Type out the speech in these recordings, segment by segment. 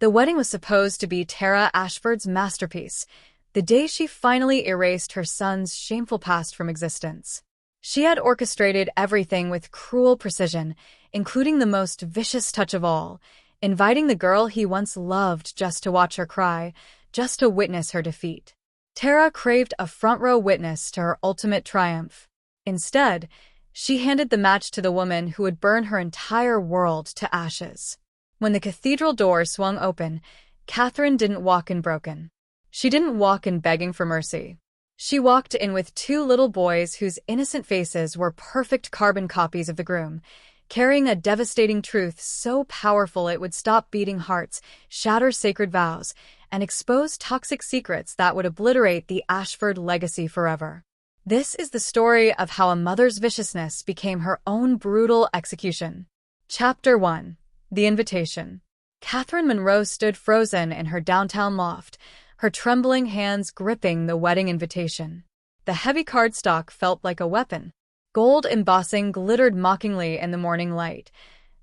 The wedding was supposed to be Tara Ashford's masterpiece, the day she finally erased her son's shameful past from existence. She had orchestrated everything with cruel precision, including the most vicious touch of all, inviting the girl he once loved just to watch her cry, just to witness her defeat. Tara craved a front-row witness to her ultimate triumph. Instead, she handed the match to the woman who would burn her entire world to ashes. When the cathedral doors swung open, Catherine didn't walk in broken. She didn't walk in begging for mercy. She walked in with two little boys whose innocent faces were perfect carbon copies of the groom, carrying a devastating truth so powerful it would stop beating hearts, shatter sacred vows, and expose toxic secrets that would obliterate the Ashford legacy forever. This is the story of how a mother's viciousness became her own brutal execution. Chapter 1. The Invitation. Catherine Monroe stood frozen in her downtown loft, her trembling hands gripping the wedding invitation. The heavy cardstock felt like a weapon. Gold embossing glittered mockingly in the morning light.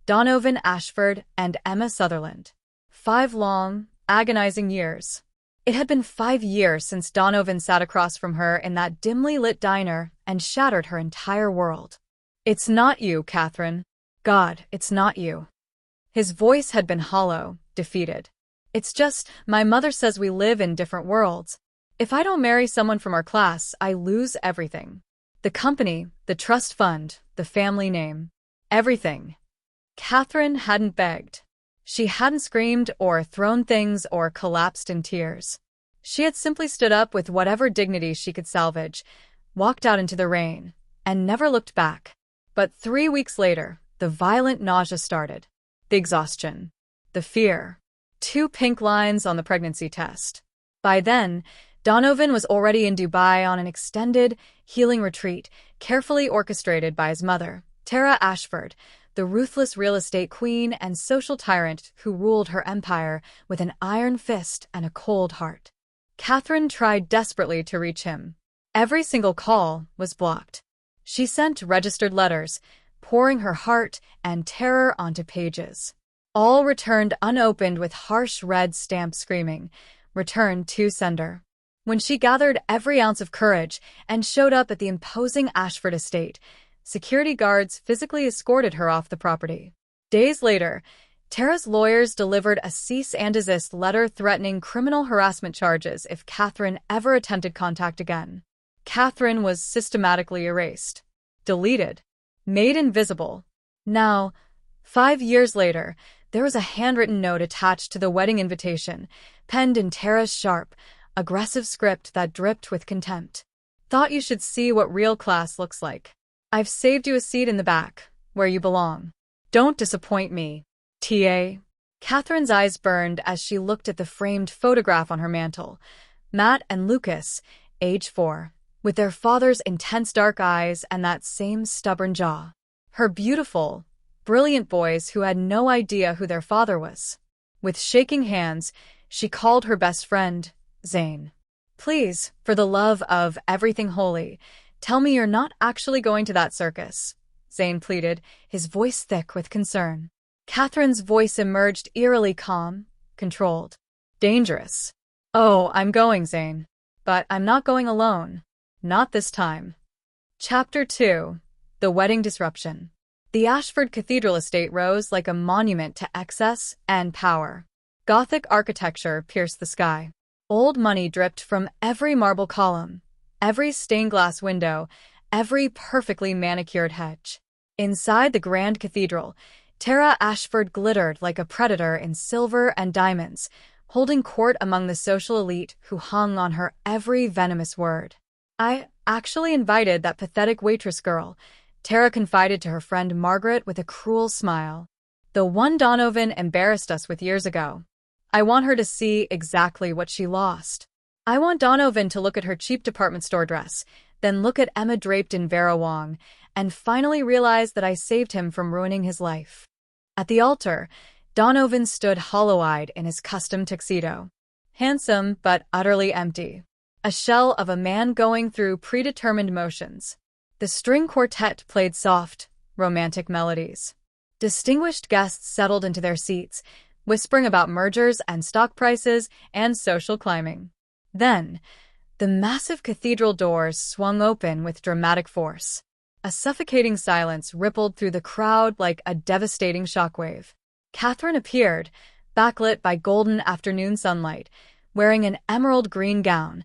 Donovan Ashford and Emma Sutherland. 5 long, agonizing years. It had been 5 years since Donovan sat across from her in that dimly lit diner and shattered her entire world. "It's not you, Catherine. God, it's not you." His voice had been hollow, defeated. "It's just, my mother says we live in different worlds. If I don't marry someone from our class, I lose everything. The company, the trust fund, the family name. Everything." Catherine hadn't begged. She hadn't screamed or thrown things or collapsed in tears. She had simply stood up with whatever dignity she could salvage, walked out into the rain, and never looked back. But 3 weeks later, the violent nausea started. The exhaustion. The fear. 2 pink lines on the pregnancy test. By then, Donovan was already in Dubai on an extended, healing retreat, carefully orchestrated by his mother, Tara Ashford, the ruthless real estate queen and social tyrant who ruled her empire with an iron fist and a cold heart. Catherine tried desperately to reach him. Every single call was blocked. She sent registered letters, pouring her heart and terror onto pages. All returned unopened with harsh red stamps screaming, "Return to sender." When she gathered every ounce of courage and showed up at the imposing Ashford estate, security guards physically escorted her off the property. Days later, Tara's lawyers delivered a cease and desist letter threatening criminal harassment charges if Catherine ever attempted contact again. Catherine was systematically erased, deleted, made invisible. Now, 5 years later, there was a handwritten note attached to the wedding invitation, penned in Tara's sharp, aggressive script that dripped with contempt. "Thought you should see what real class looks like. I've saved you a seat in the back, where you belong. Don't disappoint me, TA." Catherine's eyes burned as she looked at the framed photograph on her mantel. Matt and Lucas, age 4, with their father's intense dark eyes and that same stubborn jaw. Her beautiful, brilliant boys who had no idea who their father was. With shaking hands, she called her best friend, Zane. "Please, for the love of everything holy, tell me you're not actually going to that circus," Zane pleaded, his voice thick with concern. Catherine's voice emerged eerily calm, controlled. "Dangerous. Oh, I'm going, Zane. But I'm not going alone. Not this time." Chapter 2. The Wedding Disruption. The Ashford Cathedral estate rose like a monument to excess and power. Gothic architecture pierced the sky. Old money dripped from every marble column, every stained glass window, every perfectly manicured hedge. Inside the grand cathedral, Tara Ashford glittered like a predator in silver and diamonds, holding court among the social elite who hung on her every venomous word. "I actually invited that pathetic waitress girl," Tara confided to her friend Margaret with a cruel smile. "The one Donovan embarrassed us with years ago. I want her to see exactly what she lost. I want Donovan to look at her cheap department store dress, then look at Emma draped in Vera Wang, and finally realize that I saved him from ruining his life." At the altar, Donovan stood hollow-eyed in his custom tuxedo. Handsome but utterly empty. A shell of a man going through predetermined motions. The string quartet played soft, romantic melodies. Distinguished guests settled into their seats, whispering about mergers and stock prices and social climbing. Then, the massive cathedral doors swung open with dramatic force. A suffocating silence rippled through the crowd like a devastating shockwave. Catherine appeared, backlit by golden afternoon sunlight, wearing an emerald green gown,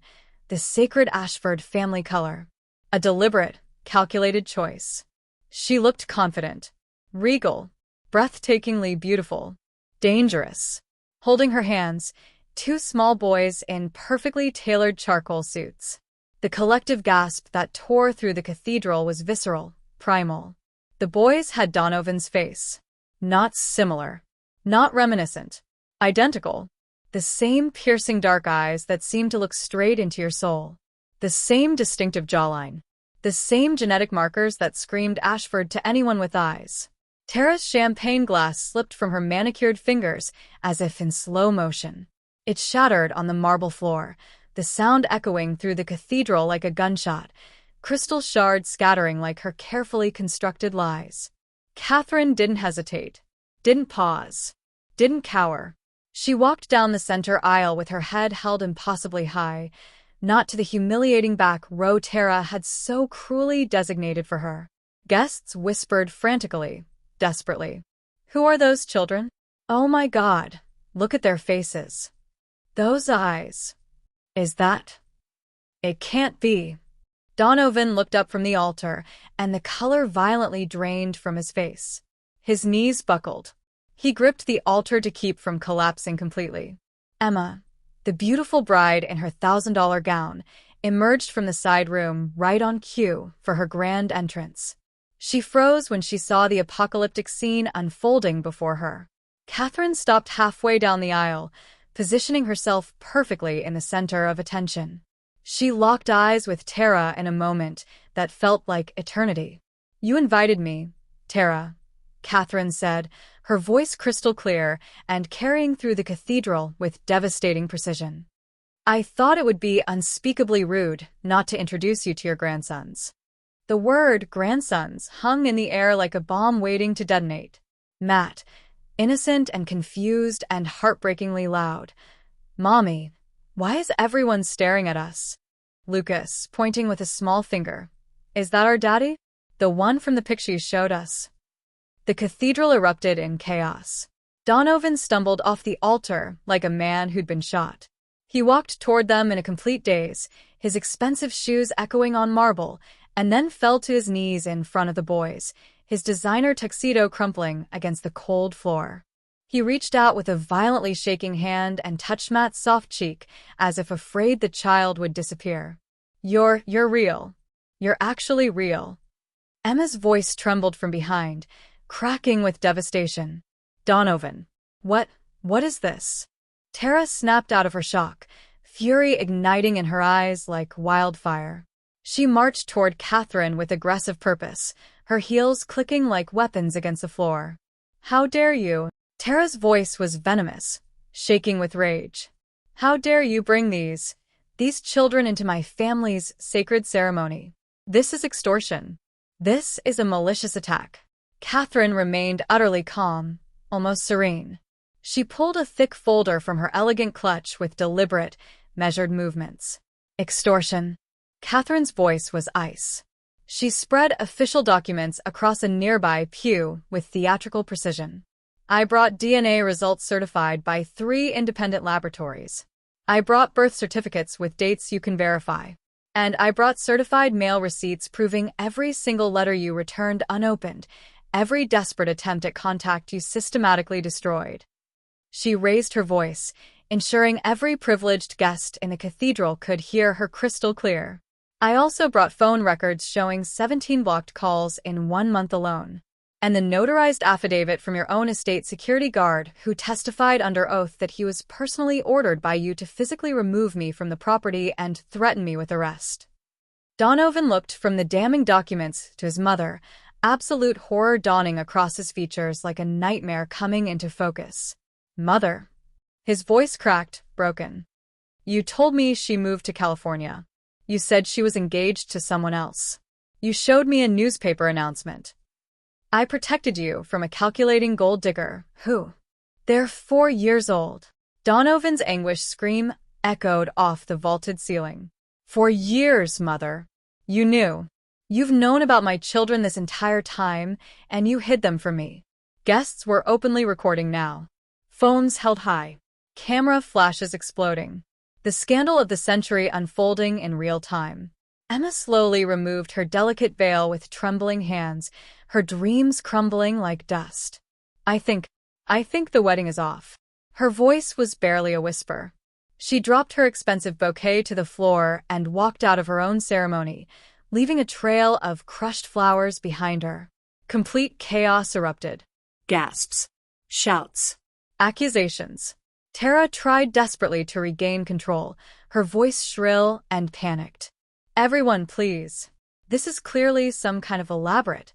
the sacred Ashford family color. A deliberate, calculated choice. She looked confident, regal, breathtakingly beautiful, dangerous. Holding her hands, two small boys in perfectly tailored charcoal suits. The collective gasp that tore through the cathedral was visceral, primal. The boys had Donovan's face. Not similar. Not reminiscent. Identical. The same piercing dark eyes that seemed to look straight into your soul. The same distinctive jawline. The same genetic markers that screamed Ashford to anyone with eyes. Tara's champagne glass slipped from her manicured fingers as if in slow motion. It shattered on the marble floor, the sound echoing through the cathedral like a gunshot, crystal shards scattering like her carefully constructed lies. Catherine didn't hesitate, didn't pause, didn't cower. She walked down the center aisle with her head held impossibly high, not to the humiliating back row Tara had so cruelly designated for her. Guests whispered frantically, desperately. "Who are those children? Oh my God, look at their faces. Those eyes. Is that? It can't be." Donovan looked up from the altar, and the color violently drained from his face. His knees buckled. He gripped the altar to keep from collapsing completely. Emma, the beautiful bride in her $1,000 gown, emerged from the side room right on cue for her grand entrance. She froze when she saw the apocalyptic scene unfolding before her. Catherine stopped halfway down the aisle, positioning herself perfectly in the center of attention. She locked eyes with Tara in a moment that felt like eternity. "You invited me, Tara," Catherine said, her voice crystal clear and carrying through the cathedral with devastating precision. "I thought it would be unspeakably rude not to introduce you to your grandsons." The word grandsons hung in the air like a bomb waiting to detonate. Matt, innocent and confused and heartbreakingly loud. "Mommy, why is everyone staring at us?" Lucas, pointing with a small finger. "Is that our daddy? The one from the picture you showed us?" The cathedral erupted in chaos. Donovan stumbled off the altar like a man who'd been shot. He walked toward them in a complete daze, his expensive shoes echoing on marble, and then fell to his knees in front of the boys, his designer tuxedo crumpling against the cold floor. He reached out with a violently shaking hand and touched Matt's soft cheek, as if afraid the child would disappear. You're real. You're actually real." Emma's voice trembled from behind, cracking with devastation. "Donovan, what is this?" Tara snapped out of her shock, fury igniting in her eyes like wildfire. She marched toward Catherine with aggressive purpose, her heels clicking like weapons against the floor. "How dare you?" Tara's voice was venomous, shaking with rage. "How dare you bring these children into my family's sacred ceremony? This is extortion. This is a malicious attack." Catherine remained utterly calm, almost serene. She pulled a thick folder from her elegant clutch with deliberate, measured movements. "Extortion." Catherine's voice was ice. She spread official documents across a nearby pew with theatrical precision. "I brought DNA results certified by 3 independent laboratories. I brought birth certificates with dates you can verify. And I brought certified mail receipts proving every single letter you returned unopened, every desperate attempt at contact you systematically destroyed." She raised her voice, ensuring every privileged guest in the cathedral could hear her crystal clear. "I also brought phone records showing 17 blocked calls in 1 month alone. And the notarized affidavit from your own estate security guard who testified under oath that he was personally ordered by you to physically remove me from the property and threaten me with arrest." Donovan looked from the damning documents to his mother, absolute horror dawning across his features like a nightmare coming into focus. "Mother." His voice cracked, broken. "You told me she moved to California. You said she was engaged to someone else. You showed me a newspaper announcement. I protected you from a calculating gold digger who They're 4 years old. Donovan's anguished scream echoed off the vaulted ceiling. 4 years, Mother. You knew. You've known about my children this entire time, and you hid them from me. Guests were openly recording now. Phones held high. Camera flashes exploding. The scandal of the century unfolding in real time. Emma slowly removed her delicate veil with trembling hands, her dreams crumbling like dust. I think the wedding is off. Her voice was barely a whisper. She dropped her expensive bouquet to the floor and walked out of her own ceremony, leaving a trail of crushed flowers behind her. Complete chaos erupted. Gasps. Shouts. Accusations. Tara tried desperately to regain control, her voice shrill and panicked. Everyone, please. This is clearly some kind of elaborate.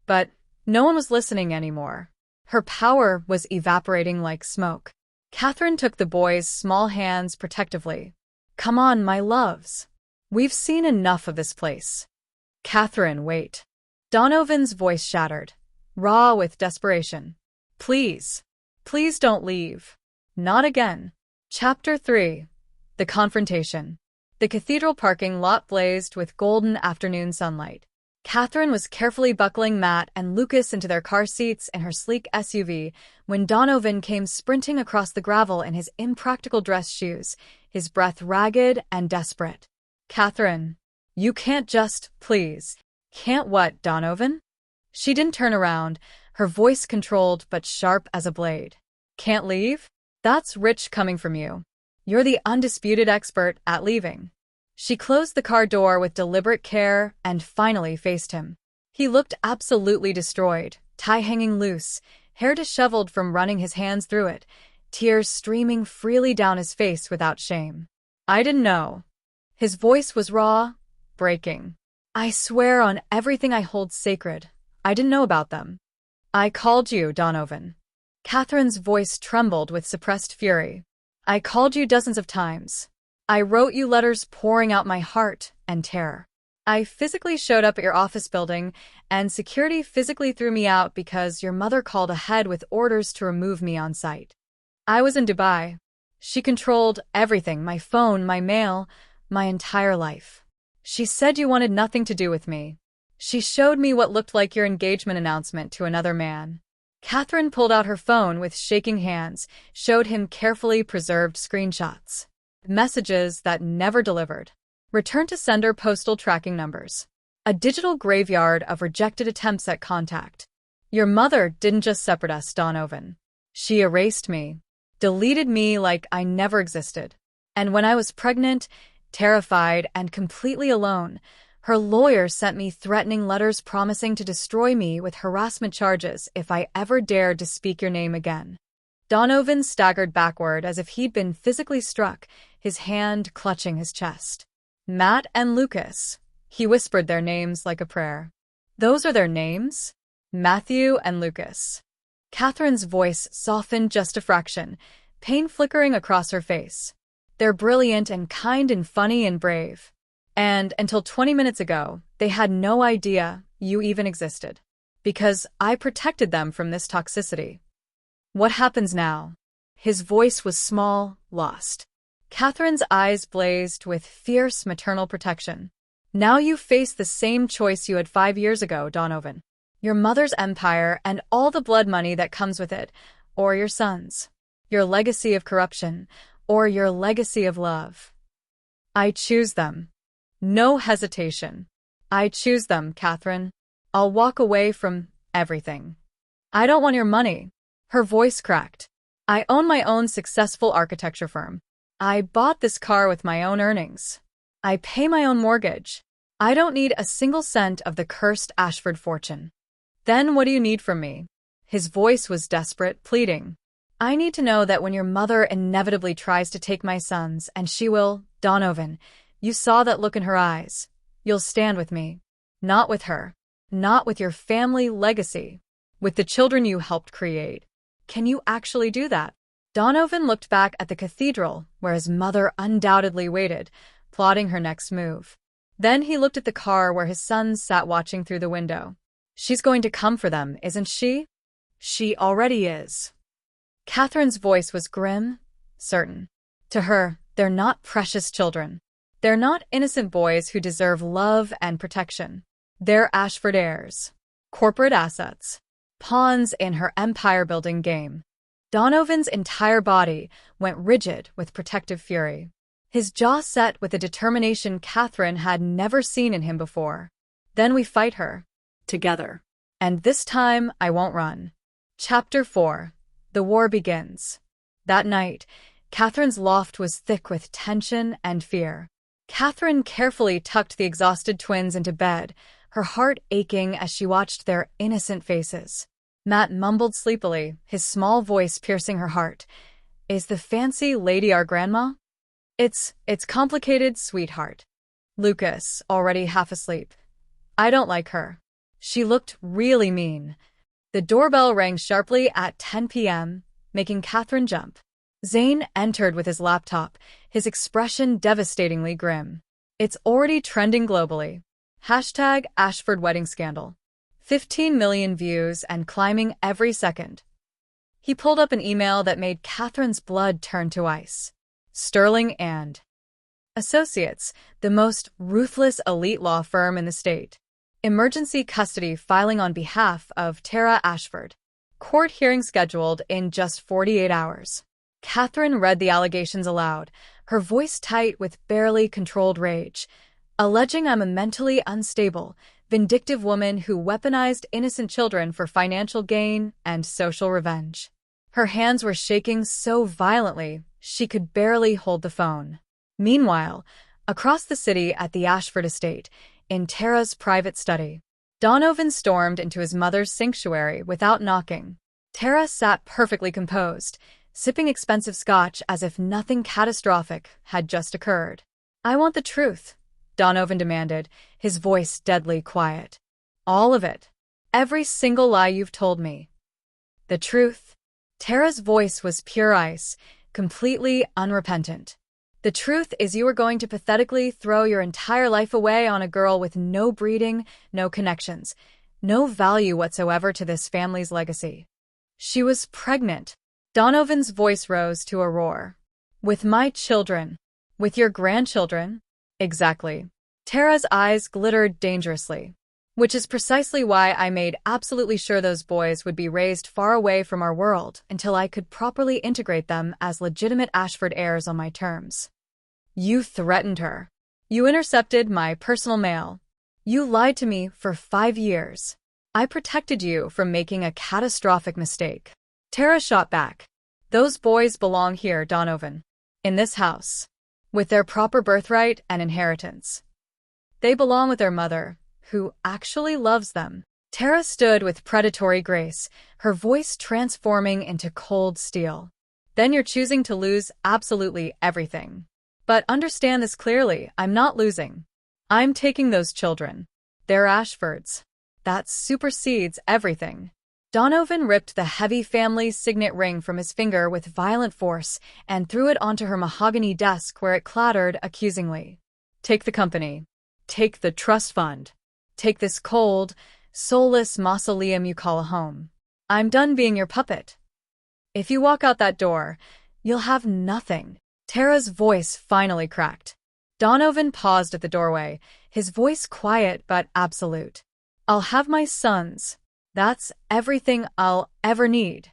But no one was listening anymore. Her power was evaporating like smoke. Catherine took the boy's small hands protectively. Come on, my loves. We've seen enough of this place. Catherine, wait. Donovan's voice shattered, raw with desperation. Please. Please don't leave. Not again. Chapter 3. The Confrontation. The cathedral parking lot blazed with golden afternoon sunlight. Catherine was carefully buckling Matt and Lucas into their car seats in her sleek SUV when Donovan came sprinting across the gravel in his impractical dress shoes, his breath ragged and desperate. Catherine, you can't just, please. Can't what, Donovan? She didn't turn around, her voice controlled but sharp as a blade. Can't leave? That's rich coming from you. You're the undisputed expert at leaving. She closed the car door with deliberate care and finally faced him. He looked absolutely destroyed, tie hanging loose, hair disheveled from running his hands through it, tears streaming freely down his face without shame. I didn't know. His voice was raw, breaking. I swear on everything I hold sacred, I didn't know about them. I called you, Donovan. Catherine's voice trembled with suppressed fury. I called you dozens of times. I wrote you letters pouring out my heart and terror. I physically showed up at your office building, and security physically threw me out because your mother called ahead with orders to remove me on site. I was in Dubai. She controlled everything, my phone, my mail, my entire life. She said you wanted nothing to do with me. She showed me what looked like your engagement announcement to another man. Catherine pulled out her phone with shaking hands, showed him carefully preserved screenshots. Messages that never delivered. Return to sender postal tracking numbers. A digital graveyard of rejected attempts at contact. Your mother didn't just separate us, Donovan. She erased me. Deleted me like I never existed. And when I was pregnant, terrified, and completely alone, her lawyer sent me threatening letters promising to destroy me with harassment charges if I ever dared to speak your name again. Donovan staggered backward as if he'd been physically struck, his hand clutching his chest. Matt and Lucas. He whispered their names like a prayer. Those are their names? Matthew and Lucas. Catherine's voice softened just a fraction, pain flickering across her face. They're brilliant and kind and funny and brave. And until 20 minutes ago, they had no idea you even existed. Because I protected them from this toxicity. What happens now? His voice was small, lost. Catherine's eyes blazed with fierce maternal protection. Now you face the same choice you had 5 years ago, Donovan. Your mother's empire and all the blood money that comes with it, or your son's. Your legacy of corruption, or your legacy of love. I choose them. No hesitation. I choose them, Catherine. I'll walk away from everything. I don't want your money. Her voice cracked. I own my own successful architecture firm. I bought this car with my own earnings. I pay my own mortgage. I don't need a single cent of the cursed Ashford fortune. Then what do you need from me? His voice was desperate, pleading. I need to know that when your mother inevitably tries to take my sons, and she will, Donovan, you saw that look in her eyes. You'll stand with me. Not with her. Not with your family legacy. With the children you helped create. Can you actually do that? Donovan looked back at the cathedral, where his mother undoubtedly waited, plotting her next move. Then he looked at the car where his sons sat watching through the window. She's going to come for them, isn't she? She already is. Catherine's voice was grim, certain. To her, they're not precious children. They're not innocent boys who deserve love and protection. They're Ashford heirs. Corporate assets. Pawns in her empire-building game. Donovan's entire body went rigid with protective fury. His jaw set with a determination Catherine had never seen in him before. Then we fight her. Together. And this time, I won't run. Chapter 4. The War Begins. That night, Catherine's loft was thick with tension and fear. Catherine carefully tucked the exhausted twins into bed, her heart aching as she watched their innocent faces. Matt mumbled sleepily, his small voice piercing her heart. "Is the fancy lady our grandma?" It's complicated, sweetheart." Lucas, already half asleep. "I don't like her. She looked really mean." The doorbell rang sharply at 10 p.m., making Catherine jump. Zane entered with his laptop, his expression devastatingly grim. "It's already trending globally. Hashtag Ashford wedding scandal. 15 million views and climbing every second." He pulled up an email that made Catherine's blood turn to ice. Sterling and Associates, the most ruthless elite law firm in the state. Emergency custody filing on behalf of Tara Ashford. Court hearing scheduled in just 48 hours. Catherine read the allegations aloud, her voice tight with barely controlled rage. "Alleging I'm a mentally unstable, vindictive woman who weaponized innocent children for financial gain and social revenge." Her hands were shaking so violently she could barely hold the phone. Meanwhile, across the city at the Ashford estate, in Tara's private study, Donovan stormed into his mother's sanctuary without knocking. Tara sat perfectly composed, sipping expensive scotch as if nothing catastrophic had just occurred. "I want the truth," Donovan demanded, his voice deadly quiet. "All of it. Every single lie you've told me." "The truth?" Tara's voice was pure ice, completely unrepentant. "The truth is you were going to pathetically throw your entire life away on a girl with no breeding, no connections, no value whatsoever to this family's legacy. She was pregnant." Donovan's voice rose to a roar. "With my children. With your grandchildren?" "Exactly." Tara's eyes glittered dangerously. "Which is precisely why I made absolutely sure those boys would be raised far away from our world until I could properly integrate them as legitimate Ashford heirs on my terms." "You threatened her. You intercepted my personal mail. You lied to me for 5 years. I protected you from making a catastrophic mistake." Tara shot back. "Those boys belong here, Donovan. In this house. With their proper birthright and inheritance. They belong with their mother, who actually loves them." Tara stood with predatory grace, her voice transforming into cold steel. "Then you're choosing to lose absolutely everything. But understand this clearly, I'm not losing. I'm taking those children. They're Ashford's. That supersedes everything." Donovan ripped the heavy family signet ring from his finger with violent force and threw it onto her mahogany desk where it clattered accusingly. "Take the company. Take the trust fund. Take this cold, soulless mausoleum you call a home. I'm done being your puppet. If you walk out that door, you'll have nothing." Tara's voice finally cracked. Donovan paused at the doorway, his voice quiet but absolute. "I'll have my sons. That's everything I'll ever need."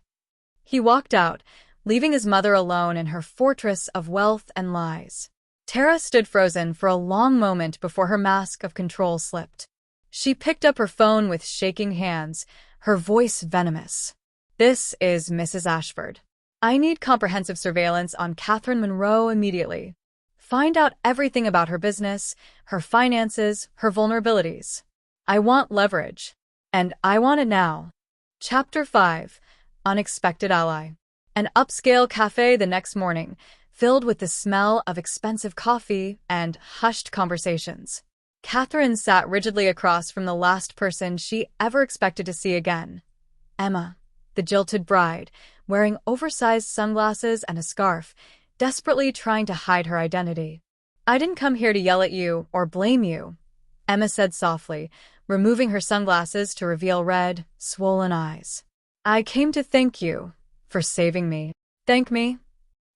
He walked out, leaving his mother alone in her fortress of wealth and lies. Tara stood frozen for a long moment before her mask of control slipped. She picked up her phone with shaking hands, her voice venomous. "This is Mrs. Ashford. I need comprehensive surveillance on Catherine Monroe immediately. Find out everything about her business, her finances, her vulnerabilities. I want leverage. And I want it now." Chapter 5. Unexpected Ally. An upscale cafe the next morning, filled with the smell of expensive coffee and hushed conversations. Catherine sat rigidly across from the last person she ever expected to see again. Emma, the jilted bride, wearing oversized sunglasses and a scarf, desperately trying to hide her identity. "I didn't come here to yell at you or blame you," Emma said softly, removing her sunglasses to reveal red, swollen eyes. "I came to thank you For saving me. Thank me?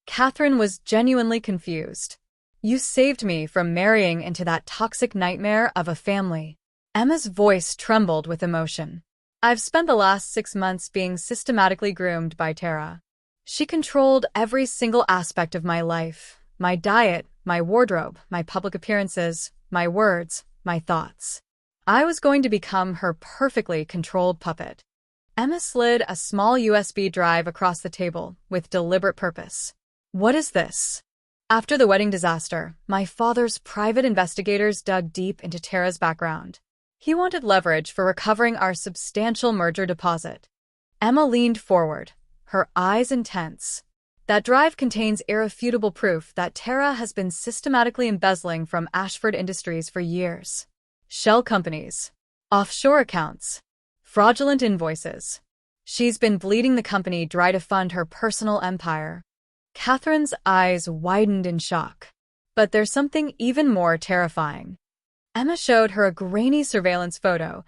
Catherine was genuinely confused. You saved me from marrying into that toxic nightmare of a family. Emma's voice trembled with emotion. I've spent the last 6 months being systematically groomed by Tara. She controlled every single aspect of my life. My diet, my wardrobe, my public appearances, my words, my thoughts. I was going to become her perfectly controlled puppet. Emma slid a small USB drive across the table with deliberate purpose. What is this? After the wedding disaster, my father's private investigators dug deep into Tara's background. He wanted leverage for recovering our substantial merger deposit. Emma leaned forward, her eyes intense. That drive contains irrefutable proof that Tara has been systematically embezzling from Ashford Industries for years. Shell companies, offshore accounts, fraudulent invoices. She's been bleeding the company dry to fund her personal empire. Catherine's eyes widened in shock. But there's something even more terrifying. Emma showed her a grainy surveillance photo.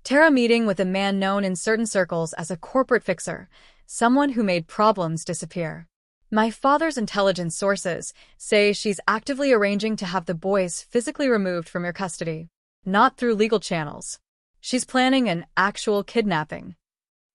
Tara meeting with a man known in certain circles as a corporate fixer, someone who made problems disappear. My father's intelligence sources say she's actively arranging to have the boys physically removed from your custody, not through legal channels. She's planning an actual kidnapping.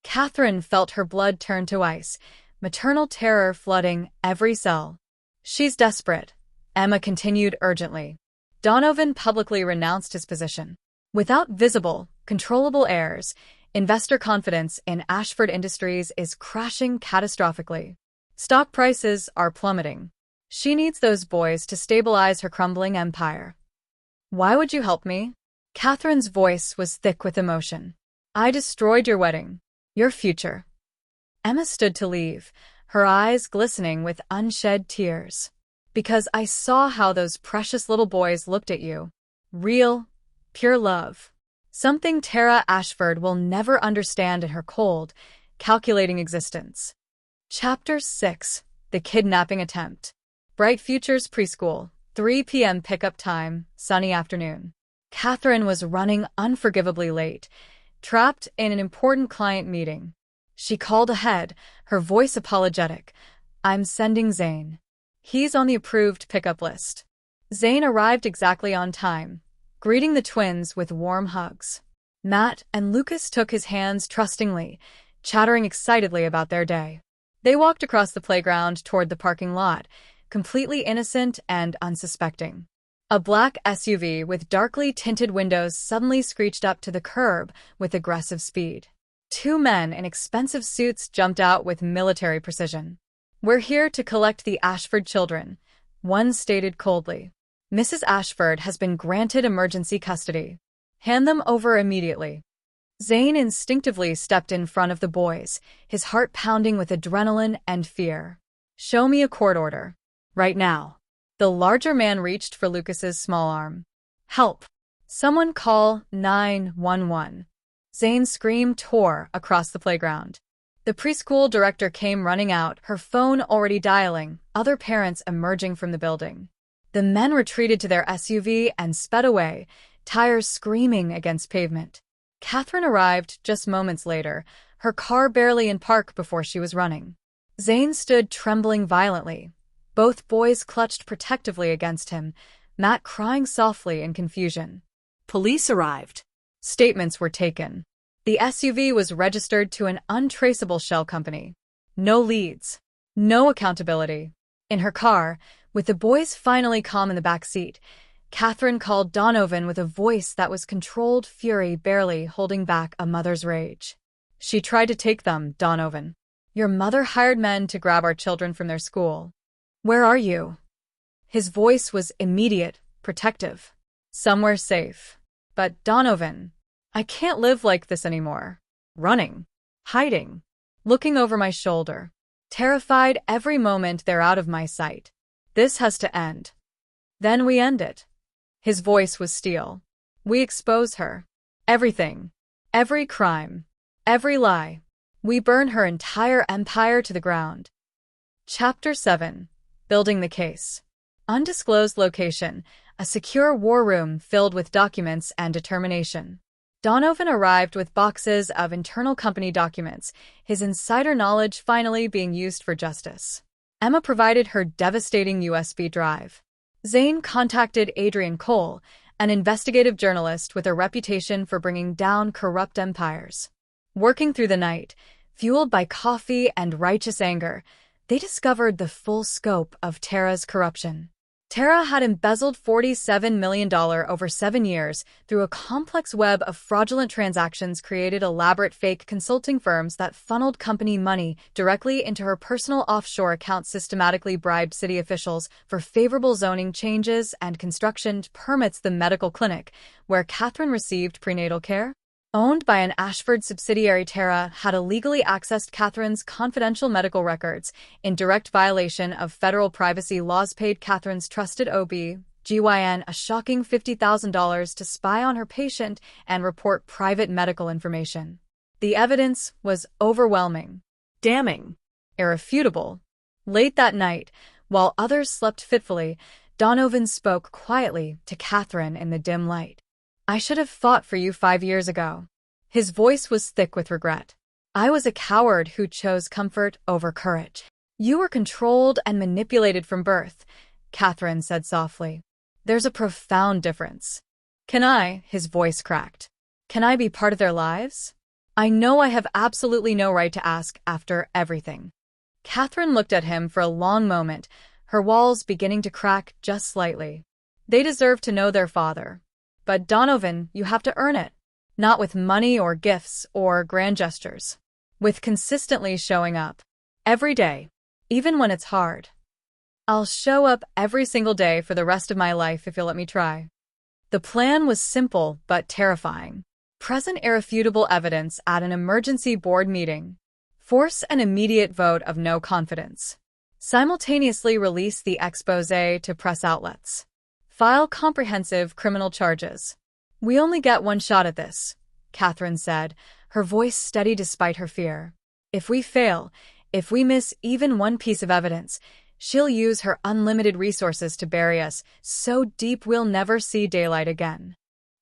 Catherine felt her blood turn to ice, maternal terror flooding every cell. She's desperate, Emma continued urgently. Donovan publicly renounced his position. Without visible, controllable heirs, investor confidence in Ashford Industries is crashing catastrophically. Stock prices are plummeting. She needs those boys to stabilize her crumbling empire. Why would you help me? Catherine's voice was thick with emotion. I destroyed your wedding, your future. Emma stood to leave, her eyes glistening with unshed tears. Because I saw how those precious little boys looked at you. Real, pure love. Something Tara Ashford will never understand in her cold, calculating existence. Chapter 6. The Kidnapping Attempt. Bright Futures Preschool, 3 p.m. pickup time, sunny afternoon. Catherine was running unforgivably late, trapped in an important client meeting. She called ahead, her voice apologetic. I'm sending Zane. He's on the approved pickup list. Zane arrived exactly on time, greeting the twins with warm hugs. Matt and Lucas took his hands trustingly, chattering excitedly about their day. They walked across the playground toward the parking lot, completely innocent and unsuspecting. A black SUV with darkly tinted windows suddenly screeched up to the curb with aggressive speed. 2 men in expensive suits jumped out with military precision. We're here to collect the Ashford children, one stated coldly. Mrs. Ashford has been granted emergency custody. Hand them over immediately. Zane instinctively stepped in front of the boys, his heart pounding with adrenaline and fear. Show me a court order. Right now. The larger man reached for Lucas's small arm. Help! Someone call 911. Zane's scream tore across the playground. The preschool director came running out, her phone already dialing, other parents emerging from the building. The men retreated to their SUV and sped away, tires screaming against pavement. Catherine arrived just moments later, her car barely in park before she was running. Zane stood trembling violently. Both boys clutched protectively against him, Matt crying softly in confusion. Police arrived. Statements were taken. The SUV was registered to an untraceable shell company. No leads. No accountability. In her car, with the boys finally calm in the back seat, Catherine called Donovan with a voice that was controlled fury barely holding back a mother's rage. She tried to take them, Donovan. Your mother hired men to grab our children from their school. Where are you? His voice was immediate, protective. Somewhere safe. But Donovan, I can't live like this anymore. Running. Hiding. Looking over my shoulder. Terrified every moment they're out of my sight. This has to end. Then we end it. His voice was steel. We expose her. Everything. Every crime. Every lie. We burn her entire empire to the ground. Chapter 7. Building the Case. Undisclosed location. A secure war room filled with documents and determination. Donovan arrived with boxes of internal company documents, his insider knowledge finally being used for justice. Emma provided her devastating USB drive. Zane contacted Adrian Cole, an investigative journalist with a reputation for bringing down corrupt empires. Working through the night, fueled by coffee and righteous anger, they discovered the full scope of Tara's corruption. Tara had embezzled $47 million over 7 years through a complex web of fraudulent transactions, created elaborate fake consulting firms that funneled company money directly into her personal offshore accounts, systematically bribed city officials for favorable zoning changes, and construction permits the medical clinic where Catherine received prenatal care. Owned by an Ashford subsidiary, Tara had illegally accessed Catherine's confidential medical records in direct violation of federal privacy laws, paid Catherine's trusted OB/GYN a shocking $50,000 to spy on her patient and report private medical information. The evidence was overwhelming, damning, irrefutable. Late that night, while others slept fitfully, Donovan spoke quietly to Catherine in the dim light. "I should have fought for you 5 years ago." His voice was thick with regret. "I was a coward who chose comfort over courage." "You were controlled and manipulated from birth," Catherine said softly. "There's a profound difference." His voice cracked. "Can I be part of their lives? I know I have absolutely no right to ask after everything." Catherine looked at him for a long moment, her walls beginning to crack just slightly. "They deserve to know their father. But Donovan, you have to earn it. Not with money or gifts or grand gestures. With consistently showing up. Every day. Even when it's hard. I'll show up every single day for the rest of my life if you'll let me try." The plan was simple but terrifying. Present irrefutable evidence at an emergency board meeting. Force an immediate vote of no confidence. Simultaneously release the exposé to press outlets. File comprehensive criminal charges. "We only get one shot at this," Catherine said, her voice steady despite her fear. "If we fail, if we miss even one piece of evidence, she'll use her unlimited resources to bury us so deep we'll never see daylight again."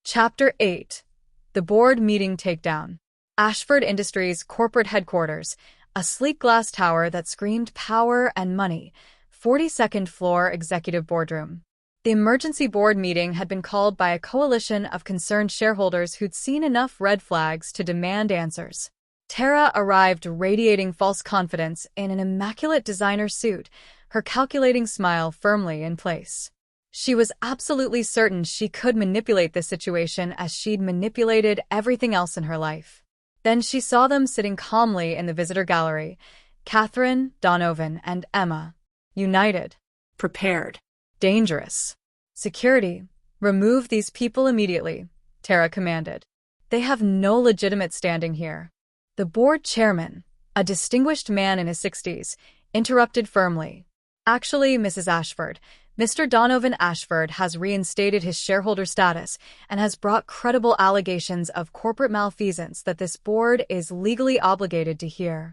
Chapter 8. The Board Meeting Takedown. Ashford Industries corporate headquarters, a sleek glass tower that screamed power and money, 42nd floor executive boardroom. The emergency board meeting had been called by a coalition of concerned shareholders who'd seen enough red flags to demand answers. Tara arrived radiating false confidence in an immaculate designer suit, her calculating smile firmly in place. She was absolutely certain she could manipulate this situation as she'd manipulated everything else in her life. Then she saw them sitting calmly in the visitor gallery, Catherine, Donovan, and Emma. United. Prepared. Dangerous. "Security, remove these people immediately," Tara commanded. "They have no legitimate standing here." The board chairman, a distinguished man in his 60s, interrupted firmly. "Actually, Mrs. Ashford, Mr. Donovan Ashford has reinstated his shareholder status and has brought credible allegations of corporate malfeasance that this board is legally obligated to hear."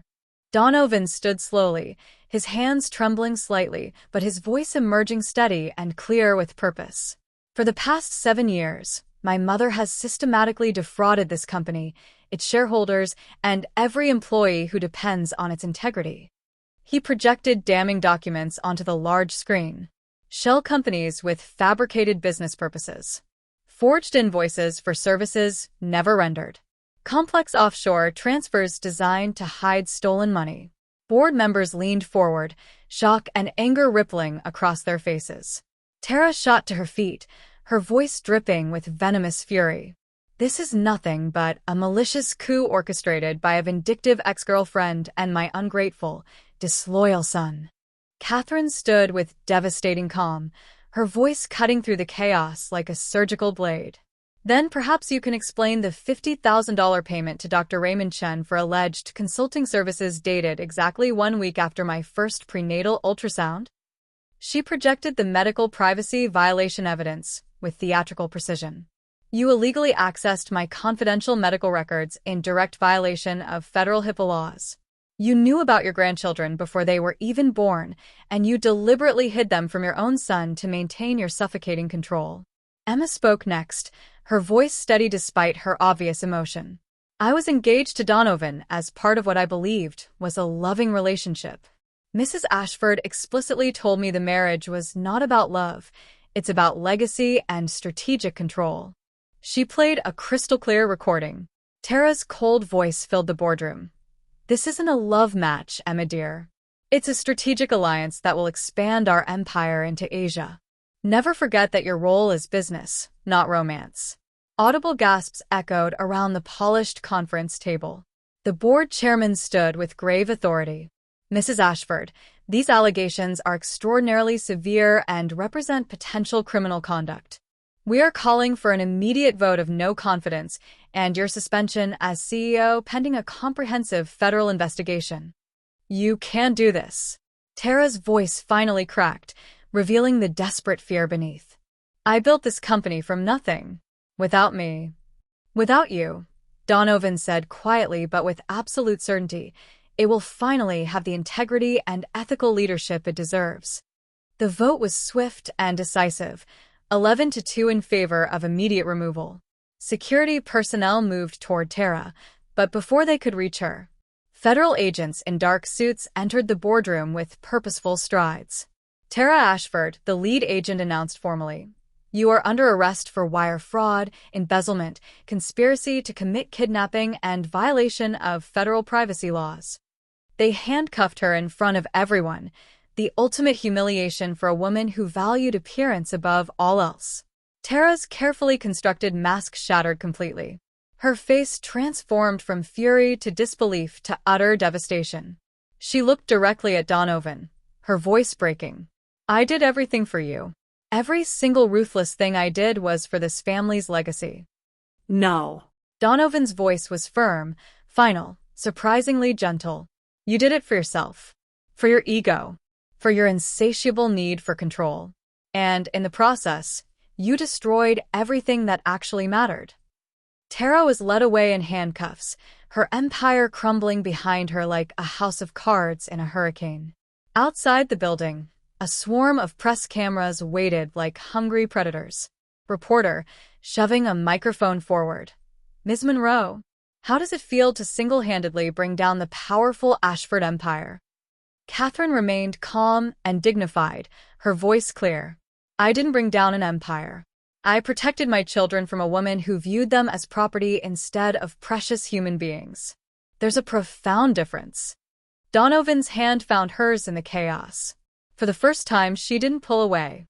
Donovan stood slowly, his hands trembling slightly, but his voice emerging steady and clear with purpose. "For the past 7 years, my mother has systematically defrauded this company, its shareholders, and every employee who depends on its integrity." He projected damning documents onto the large screen. Shell companies with fabricated business purposes. Forged invoices for services never rendered. Complex offshore transfers designed to hide stolen money. Board members leaned forward, shock and anger rippling across their faces. Tara shot to her feet, her voice dripping with venomous fury. "This is nothing but a malicious coup orchestrated by a vindictive ex-girlfriend and my ungrateful, disloyal son." Catherine stood with devastating calm, her voice cutting through the chaos like a surgical blade. "Then perhaps you can explain the $50,000 payment to Dr. Raymond Chen for alleged consulting services dated exactly 1 week after my first prenatal ultrasound?" She projected the medical privacy violation evidence with theatrical precision. "You illegally accessed my confidential medical records in direct violation of federal HIPAA laws. You knew about your grandchildren before they were even born, and you deliberately hid them from your own son to maintain your suffocating control." Emma spoke next, her voice steady despite her obvious emotion. "I was engaged to Donovan as part of what I believed was a loving relationship. Mrs. Ashford explicitly told me the marriage was not about love, it's about legacy and strategic control." She played a crystal-clear recording. Tara's cold voice filled the boardroom. "This isn't a love match, Emma dear. It's a strategic alliance that will expand our empire into Asia. Never forget that your role is business, not romance." Audible gasps echoed around the polished conference table. The board chairman stood with grave authority. "Mrs. Ashford, these allegations are extraordinarily severe and represent potential criminal conduct. We are calling for an immediate vote of no confidence and your suspension as CEO pending a comprehensive federal investigation." "You can't do this." Tara's voice finally cracked, revealing the desperate fear beneath. "I built this company from nothing. Without me." "Without you," Donovan said quietly but with absolute certainty, "it will finally have the integrity and ethical leadership it deserves." The vote was swift and decisive, 11-2 in favor of immediate removal. Security personnel moved toward Tara, but before they could reach her, federal agents in dark suits entered the boardroom with purposeful strides. "Tara Ashford," the lead agent announced formally, "you are under arrest for wire fraud, embezzlement, conspiracy to commit kidnapping, and violation of federal privacy laws." They handcuffed her in front of everyone, the ultimate humiliation for a woman who valued appearance above all else. Tara's carefully constructed mask shattered completely. Her face transformed from fury to disbelief to utter devastation. She looked directly at Donovan, her voice breaking. "I did everything for you. Every single ruthless thing I did was for this family's legacy." "No." Donovan's voice was firm, final, surprisingly gentle. "You did it for yourself. For your ego. For your insatiable need for control. And, in the process, you destroyed everything that actually mattered." Tara was led away in handcuffs, her empire crumbling behind her like a house of cards in a hurricane. Outside the building, a swarm of press cameras waited like hungry predators. Reporter, shoving a microphone forward. "Ms. Monroe, how does it feel to single-handedly bring down the powerful Ashford empire?" Catherine remained calm and dignified, her voice clear. "I didn't bring down an empire. I protected my children from a woman who viewed them as property instead of precious human beings. There's a profound difference." Donovan's hand found hers in the chaos. For the first time, she didn't pull away.